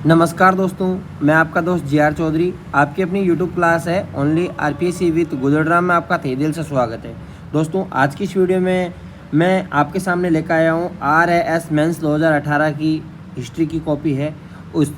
नमस्कार दोस्तों, मैं आपका दोस्त जी.आर. चौधरी। आपकी अपनी यूट्यूब क्लास है ओनली आरपीएससी विद गुजरात में आपका तहे दिल से स्वागत है। दोस्तों, आज की इस वीडियो में मैं आपके सामने लेकर आया हूँ आरएएस मेंस 2018 की हिस्ट्री की कॉपी है।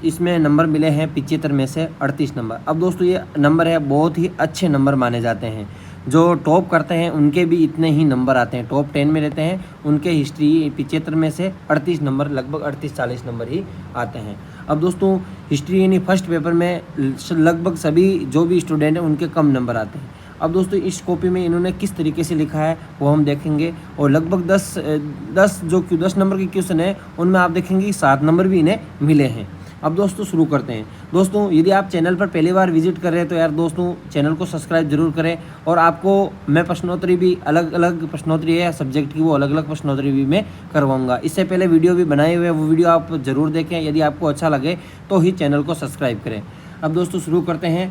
इसमें नंबर मिले हैं 75 में से 38 नंबर। अब दोस्तों, ये नंबर है बहुत ही अच्छे नंबर माने जाते हैं। जो टॉप करते हैं उनके भी इतने ही नंबर आते हैं, टॉप 10 में रहते हैं उनके हिस्ट्री 75 में से 38 नंबर, लगभग 38-40 नंबर ही आते हैं। अब दोस्तों, हिस्ट्री यानी फर्स्ट पेपर में लगभग सभी जो भी स्टूडेंट हैं उनके कम नंबर आते हैं। अब दोस्तों, इस कॉपी में इन्होंने किस तरीके से लिखा है वो हम देखेंगे, और लगभग 10 नंबर के क्वेश्चन है उनमें आप देखेंगे 7 नंबर भी इन्हें मिले हैं। अब दोस्तों, शुरू करते हैं। दोस्तों, यदि आप चैनल पर पहली बार विजिट कर रहे हैं तो यार दोस्तों चैनल को सब्सक्राइब जरूर करें, और आपको मैं प्रश्नोत्तरी भी अलग अलग प्रश्नोत्तरी है सब्जेक्ट की, वो अलग अलग प्रश्नोत्तरी भी मैं करवाऊंगा। इससे पहले वीडियो भी बनाए हुए हैं, वो वीडियो आप जरूर देखें। यदि आपको अच्छा लगे तो ही चैनल को सब्सक्राइब करें। अब दोस्तों, शुरू करते हैं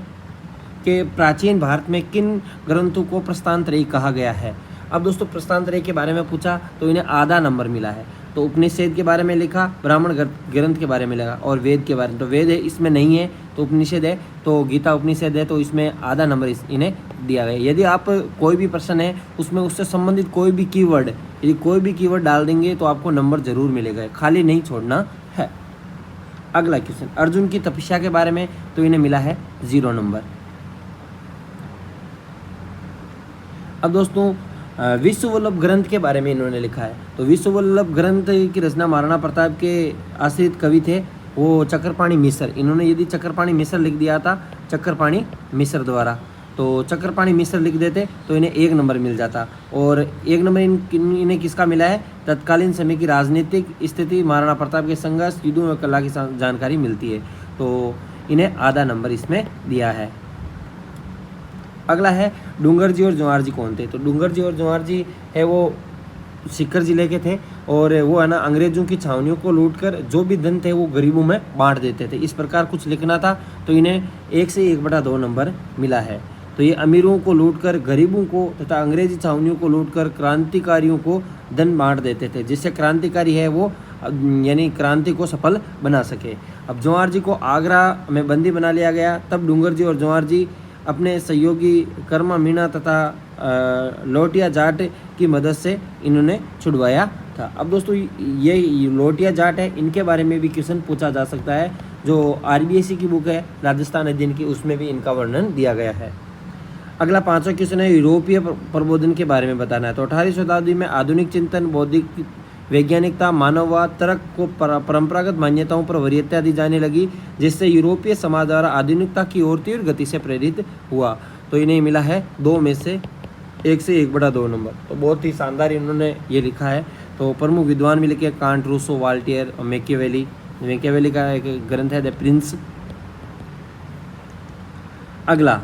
कि प्राचीन भारत में किन ग्रंथों को प्रस्थानत्रयी कहा गया है। अब दोस्तों, प्रस्थानत्रयी के बारे में पूछा तो इन्हें आधा नंबर मिला है। तो उपनिषद के बारे में लिखा, ब्राह्मण ग्रंथ के बारे में लिखा, और वेद के बारे में, तो वेद है इसमें नहीं है, तो उपनिषद है, तो गीता उपनिषद है, तो इसमें आधा नंबर इन्हें दिया गया। यदि आप कोई भी प्रश्न है उसमें उससे संबंधित कोई भी कीवर्ड, यदि कोई भी कीवर्ड डाल देंगे तो आपको नंबर जरूर मिलेगा, खाली नहीं छोड़ना है। अगला क्वेश्चन, अर्जुन की तपस्या के बारे में, तो इन्हें मिला है 0 नंबर। अब दोस्तों, विश्व वल्लभ ग्रंथ के बारे में इन्होंने लिखा है। तो विश्व वल्लभ ग्रंथ की रचना महाराणा प्रताप के आश्रित कवि थे, वो चक्रपाणी मिश्र। इन्होंने यदि चक्रपाणी मिश्र लिख दिया था, चक्रपाणी मिश्र द्वारा, तो चक्रपाणी मिश्र लिख देते तो इन्हें 1 नंबर मिल जाता। और 1 नंबर इन्हें किसका मिला है? तत्कालीन समय की राजनीतिक स्थिति, महाराणा प्रताप के संघर्ष, युद्धों में कला की जानकारी मिलती है, तो इन्हें आधा नंबर इसमें दिया है। अगला है, डूंगर जी और जवाहर जी कौन थे? तो डूंगर जी और जवाहर जी है वो सीकर जिले के थे, और वो है ना अंग्रेजों की छावनियों को लूटकर जो भी धन थे वो गरीबों में बांट देते थे, इस प्रकार कुछ लिखना था, तो इन्हें 1 से 1/2 नंबर मिला है। तो ये अमीरों को लूटकर गरीबों को तथा अंग्रेजी छावनियों को लूटकर क्रांतिकारियों को धन बांट देते थे, जिससे क्रांतिकारी है वो यानी क्रांति को सफल बना सके। अब जवाहर जी को आगरा में बंदी बना लिया गया, तब डूंगर जी और जवाहर जी अपने सहयोगी कर्मा मीणा तथा लोटिया जाट की मदद से इन्होंने छुड़वाया था। अब दोस्तों, ये लोटिया जाट है, इनके बारे में भी क्वेश्चन पूछा जा सकता है। जो आरबीएससी की बुक है राजस्थान अध्ययन की, उसमें भी इनका वर्णन दिया गया है। अगला 5वां क्वेश्चन है, यूरोपीय प्रबोधन के बारे में बताना है। तो 18वीं शताब्दी में आधुनिक चिंतन, बौद्धिक वैज्ञानिकता, मानववाद, तर्क को परंपरागत मान्यताओं पर वरीयता दी जाने लगी, जिससे यूरोपीय समाज द्वारा आधुनिकता की ओर तीव्र गति से प्रेरित हुआ। तो इन्हें मिला है 2 में से 1 से 1/2 नंबर। तो बहुत ही शानदार इन्होंने ये लिखा है। तो प्रमुख विद्वान भी लिखे, कांट, रूसो, वाल्टियर और मैकियावेली का एक ग्रंथ है द प्रिंस। अगला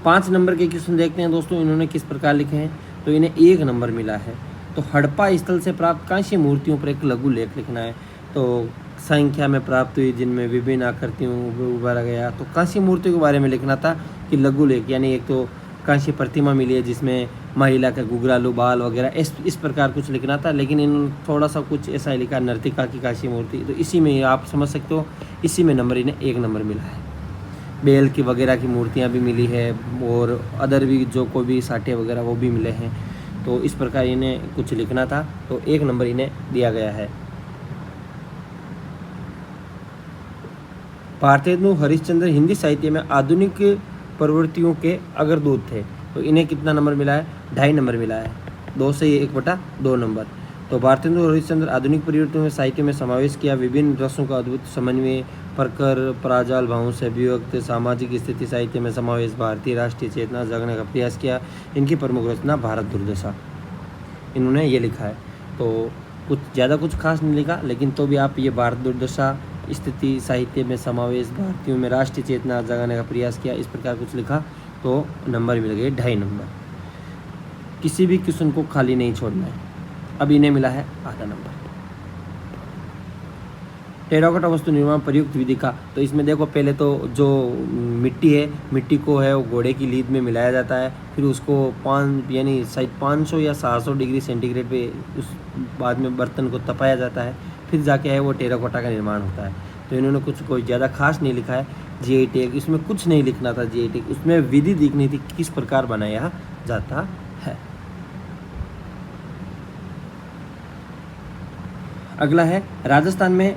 5 नंबर के क्वेश्चन देखते हैं दोस्तों, इन्होंने किस प्रकार लिखे हैं। तो इन्हें 1 नंबर मिला है। तो हड़प्पा स्थल से प्राप्त कांस्य मूर्तियों पर एक लघु लेख लिखना है। तो संख्या में प्राप्त हुई जिनमें विभिन्न आकृतियों उभारा गया, तो कांस्य मूर्तियों के बारे में लिखना था कि लघु लेख, यानी एक तो कांस्य प्रतिमा मिली है जिसमें महिला का घुघरालू बाल वगैरह, इस प्रकार कुछ लिखना था, लेकिन इन थोड़ा सा कुछ ऐसा ही लिखा, नर्तिका की कांस्य मूर्ति। तो इसी में आप समझ सकते हो, इसी में नंबर इन्हें 1 नंबर मिला है। बेल की वगैरह की मूर्तियाँ भी मिली है, और अदर भी जो कोई भी साठे वगैरह वो भी मिले हैं। तो इस प्रकार इन्हें कुछ लिखना था, तो 1 नंबर इन्हें दिया गया है। भारतेंदु हरिश्चंद्र हिंदी साहित्य में आधुनिक प्रवृत्तियों के अग्रदूत थे, तो इन्हें कितना नंबर मिला है? 2.5 नंबर मिला है, 2 से 1/2 नंबर। तो भारतेंदु हरिश्चंद्र आधुनिक प्रवृत्तियों में साहित्य में समावेश किया, विभिन्न रसों का अद्भुत समन्वय, प्रकर प्राजाल भावों से अभिव्यक्त, सामाजिक स्थिति साहित्य में समावेश, भारतीय राष्ट्रीय चेतना जगाने का प्रयास किया। इनकी प्रमुख रचना भारत दुर्दशा, इन्होंने ये लिखा है। तो कुछ ज़्यादा कुछ खास नहीं लिखा, लेकिन तो भी आप ये भारत दुर्दशा, स्थिति साहित्य में समावेश, भारतीयों में राष्ट्रीय चेतना जगाने का प्रयास किया, इस प्रकार कुछ लिखा, तो नंबर मिल गए 2.5 नंबर। किसी भी क्वेश्चन को खाली नहीं छोड़ना है। अब इन्हें मिला है आधा नंबर। टेराकोटा वस्तु निर्माण प्रयुक्त विधि का, तो इसमें देखो पहले तो जो मिट्टी है, मिट्टी को है वो घोड़े की लीद में मिलाया जाता है, फिर उसको 500 या 700 डिग्री सेंटीग्रेड पे उस बाद में बर्तन को तपाया जाता है, फिर जाके है वो टेराकोटा का निर्माण होता है। तो इन्होंने कुछ कोई ज़्यादा खास नहीं लिखा है। जीआई टैग इसमें कुछ नहीं लिखना था, जीआई टैग उसमें विधि दिखनी थी किस प्रकार बनाया जाता है। अगला है राजस्थान में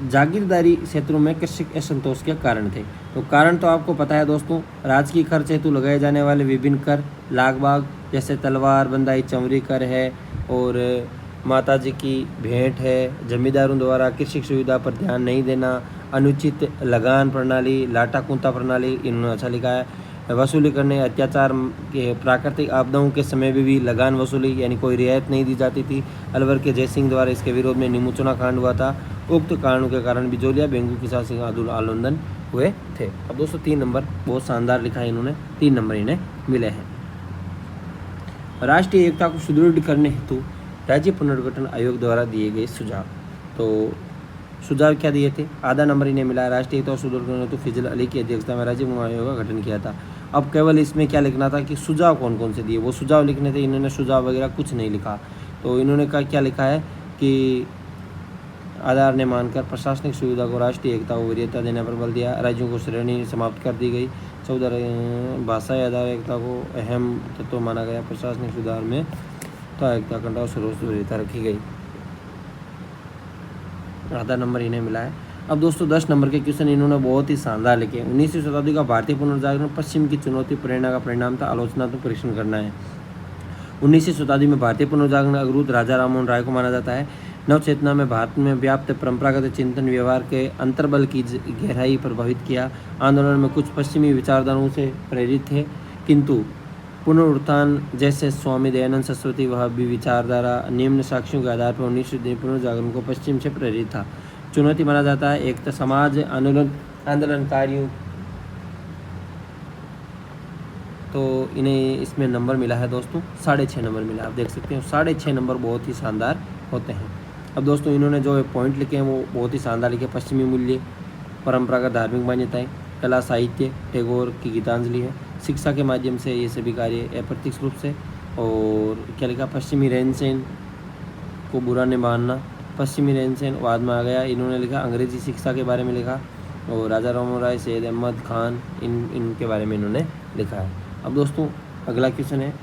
जागीरदारी क्षेत्रों में कृषक असंतोष के कारण थे। तो कारण तो आपको पता है दोस्तों, राजकीय खर्च हेतु लगाए जाने वाले विभिन्न कर, लाग बाग जैसे तलवार बंदाई चमड़ी कर है और माता जी की भेंट है, जमींदारों द्वारा कृषि सुविधा पर ध्यान नहीं देना, अनुचित लगान प्रणाली, लाटा कुंता प्रणाली, इन्होंने अच्छा लिखा है। वसूली करने, अत्याचार के, प्राकृतिक आपदाओं के समय भी लगान वसूली यानी कोई रियायत नहीं दी जाती थी। अलवर के जयसिंह द्वारा इसके विरोध में निमुचना कांड हुआ था। उक्त कांडों के कारण बिजोलिया, बेंगू, किसान सिंह आदि आंदोलन हुए थे। अब दोस्तों 3 नंबर बहुत शानदार लिखा है इन्होंने, 3 नंबर इन्हें मिले हैं। राष्ट्रीय एकता को सुदृढ़ करने हेतु राज्य पुनर्गठन आयोग द्वारा दिए गए सुझाव। तो सुझाव क्या दिए थे? आधा नंबर इन्हें मिला। राष्ट्रीय एकता को सुदृढ़ करने हेतु फिजल अली की अध्यक्षता में राज्य आयोग का गठन किया था। अब केवल इसमें क्या लिखना था कि सुझाव कौन कौन से दिए, वो सुझाव लिखने थे। इन्होंने सुझाव वगैरह कुछ नहीं लिखा। तो इन्होंने क्या लिखा है कि आधार ने मानकर प्रशासनिक सुविधा को राष्ट्रीय एकता को वरीयता देने पर बल दिया। राज्यों को श्रेणी समाप्त कर दी गई। 14 भाषाई आधार एकता को अहम तत्व माना गया। प्रशासनिक सुधार में तो एकता कंट्रोल सर्वोच्च वरीयता रखी गई। आधा नंबर इन्हें मिला है। अब दोस्तों 10 नंबर के क्वेश्चन इन्होंने बहुत ही शानदार लिखे। 19वीं शताब्दी का भारतीय पुनर्जागरण पश्चिम की चुनौती प्रेरणा का परिणाम था। आलोचनात्मक परीक्षण करना है। 19वीं शताब्दी में भारतीय पुनर्जागरण का अग्रदूत राजा राममोहन राय को माना जाता है। नवचेतना में भारत में व्याप्त परंपरागत चिंतन व्यवहार के अंतर्बल की गहराई प्रभावित किया। आंदोलन में कुछ पश्चिमी विचारधाराओं से प्रेरित थे, किंतु पुनरुत्थान जैसे स्वामी दयानंद सरस्वती वह भी विचारधारा निम्न साक्ष्यों के आधार पर 19वीं पुनर्जागरण को पश्चिम से प्रेरित था। चुनौती माना जाता है एक समाज आंदोलनकारियों। तो इन्हें इसमें नंबर मिला है दोस्तों 6.5 नंबर मिला। आप देख सकते हो 6.5 नंबर बहुत ही शानदार होते हैं। अब दोस्तों इन्होंने जो पॉइंट लिखे हैं वो बहुत ही शानदार लिखे। पश्चिमी मूल्य, परंपरागत धार्मिक मान्यताएं, कला साहित्य, टैगोर की गीतांजलि है, शिक्षा के माध्यम से ये सभी कार्य अप्रत्यक्ष रूप से। और क्या लिखा? पश्चिमी रहन सहन को बुरा नहीं मानना, पश्चिमी रहन सहन बाद में आ गया। इन्होंने लिखा अंग्रेजी शिक्षा के बारे में लिखा। और राजा राममोहन राय, सैयद अहमद खान, इनके बारे में इन्होंने लिखा है। अब दोस्तों अगला क्वेश्चन है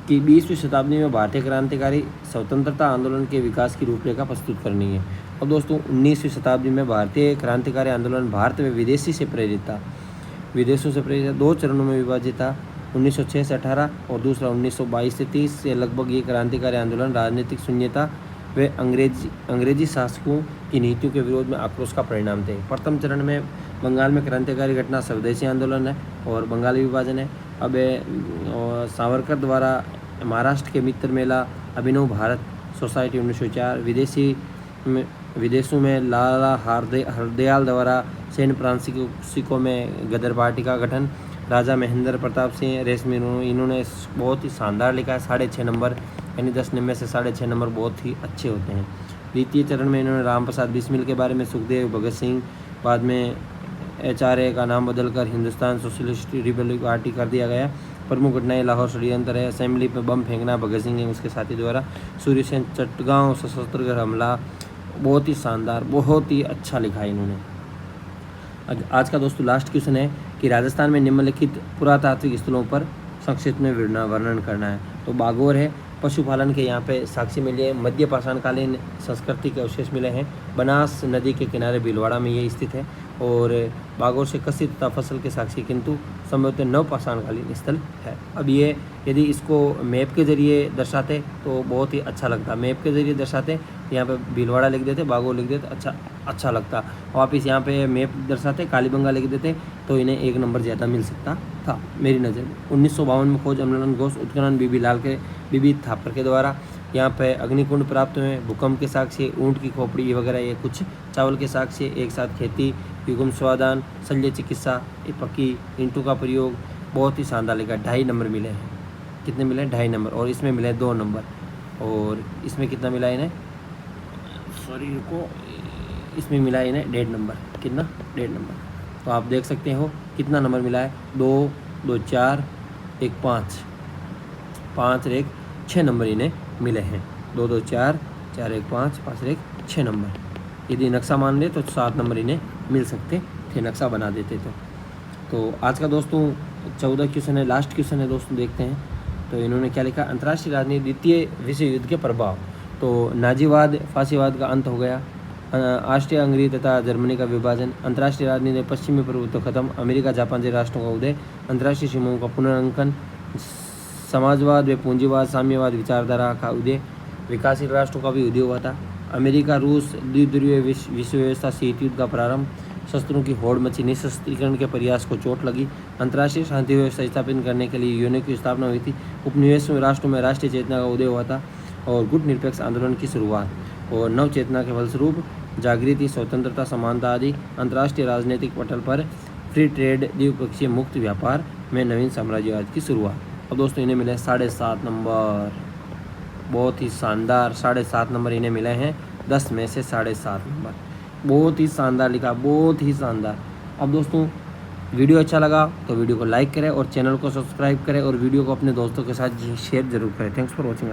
कि 20वीं शताब्दी में भारतीय क्रांतिकारी स्वतंत्रता आंदोलन के विकास की रूपरेखा प्रस्तुत करनी है। अब दोस्तों 19वीं शताब्दी में भारतीय क्रांतिकारी आंदोलन भारत में विदेशी से प्रेरित था, विदेशों से प्रेरित 2 चरणों में विभाजित था। 1906 से 18 और दूसरा 1922 से 30 से लगभग। ये क्रांतिकारी आंदोलन राजनीतिक शून्यता वे अंग्रेजी शासकों की नीतियों के विरोध में आक्रोश का परिणाम थे। प्रथम चरण में बंगाल में क्रांतिकारी घटना स्वदेशी आंदोलन है और बंगाली विभाजन है। अब सावरकर द्वारा महाराष्ट्र के मित्र मेला, अभिनव भारत सोसाइटी 1904, विदेशों में लाला हरदयाल द्वारा सैन फ्रांसिस्को में गदर पार्टी का गठन, राजा महेंद्र प्रताप सिंह रेशमी, इन्होंने बहुत ही शानदार लिखा है। 6.5 नंबर यानी 10 में से 6.5 नंबर बहुत ही अच्छे होते हैं। द्वितीय चरण में इन्होंने राम प्रसाद बिस्मिल के बारे में, सुखदेव, भगत सिंह, बाद में HRA का नाम बदलकर हिंदुस्तान सोशलिस्ट रिपब्लिक पार्टी कर दिया गया। प्रमुख घटनाएं लाहौर षड्यंत्र है, असेंबली में बम फेंकना भगत सिंह उसके साथी द्वारा, सूर्य सेन चटगांव सशस्त्र हमला, बहुत ही शानदार, बहुत ही अच्छा लिखा है इन्होंने। आज का दोस्तों लास्ट क्वेश्चन है कि राजस्थान में निम्नलिखित पुरातात्विक स्थलों पर संक्षिप्त में वर्णन करना है। तो बागौर है, पशुपालन के यहाँ पे साक्ष्य मिले, मध्य पाषाणकालीन संस्कृति के अवशेष मिले हैं, बनास नदी के किनारे भीलवाड़ा में ये स्थित है। और बागौर से कृषि तथा फसल के साक्ष्य किंतु संभवतः नव पाषाणकालीन स्थल है। अब ये यदि इसको मैप के जरिए दर्शाते तो बहुत ही अच्छा लगता। मैप के जरिए दर्शाते यहाँ पे भीलवाड़ा लिख देते, बागौर लिख देते, अच्छा लगता। वापिस यहाँ पे मैप दर्शाते कालीबंगा लिख देते तो इन्हें 1 नंबर ज़्यादा मिल सकता था मेरी नज़र में। 1952 में खोज अमलन घोष उत्खनन बीबी थापर के द्वारा यहाँ पे अग्निकुंड प्राप्त हुए, भूकंप के साक्ष्य, ऊँट की खोपड़ी वगैरह, ये कुछ चावल के साक्ष्य, एक साथ खेती, युगम स्वादान, शल्य चिकित्सा, पक्की ईंटों का प्रयोग, बहुत ही शानदार लिखा। 2.5 नंबर मिले हैं। कितने मिले? 2.5 नंबर। और इसमें मिले 2 नंबर। और इसमें कितना मिला इन्हें? इसमें मिला इन्हें 1.5 नंबर। कितना? 1.5 नंबर। तो आप देख सकते हो कितना नंबर मिला है। 2, 2, 4, 1, 5, 5 और 1, 6 नंबर इन्हें मिले हैं। 2, 2, 4, 4, 1, 5, 5 और 1, 6 नंबर यदि नक्शा मान ले तो 7 नंबर इन्हें मिल सकते थे, नक्शा बना देते तो आज का दोस्तों 14 क्वेश्चन है, लास्ट क्वेश्चन है दोस्तों, देखते हैं। तो इन्होंने क्या लिखा, अंतर्राष्ट्रीय राजनीति द्वितीय विश्व युद्ध के प्रभाव। तो नाजीवाद फांसीवाद का अंत हो गया, ऑस्ट्रिया हंगरी तथा जर्मनी का विभाजन, अंतर्राष्ट्रीय राजनीति में पश्चिमी प्रभुत्व खत्म, अमेरिका जापान जैसे राष्ट्रों का उदय, अंतर्राष्ट्रीय सीमाओं का पुनर्ंकन, समाजवाद व पूंजीवाद साम्यवाद विचारधारा का उदय, विकासशील राष्ट्रों का भी उदय हुआ था, अमेरिका रूस द्विध्रुवीय विश्व व्यवस्था, शीत युद्ध का प्रारंभ, शस्त्रों की होड़ मची, निशस्त्रीकरण के प्रयास को चोट लगी, अंतर्राष्ट्रीय शांति व्यवस्था स्थापित करने के लिए यूएनओ की स्थापना हुई थी, उपनिवेश राष्ट्रों में राष्ट्रीय चेतना का उदय हुआ था और गुट निरपेक्ष आंदोलन की शुरुआत, और नव चेतना के फलस्वरूप जागृति, स्वतंत्रता, समानता आदि, अंतर्राष्ट्रीय राजनीतिक पटल पर फ्री ट्रेड, द्विपक्षीय मुक्त व्यापार में नवीन साम्राज्यवाद की शुरुआत। अब दोस्तों इन्हें मिले 7.5 नंबर, बहुत ही शानदार 7.5 नंबर इन्हें मिले हैं, 10 में से 7.5 नंबर, बहुत ही शानदार लिखा, बहुत ही शानदार। अब दोस्तों वीडियो अच्छा लगा तो वीडियो को लाइक करें और चैनल को सब्सक्राइब करें और वीडियो को अपने दोस्तों के साथ शेयर जरूर करें। Thanks for watching.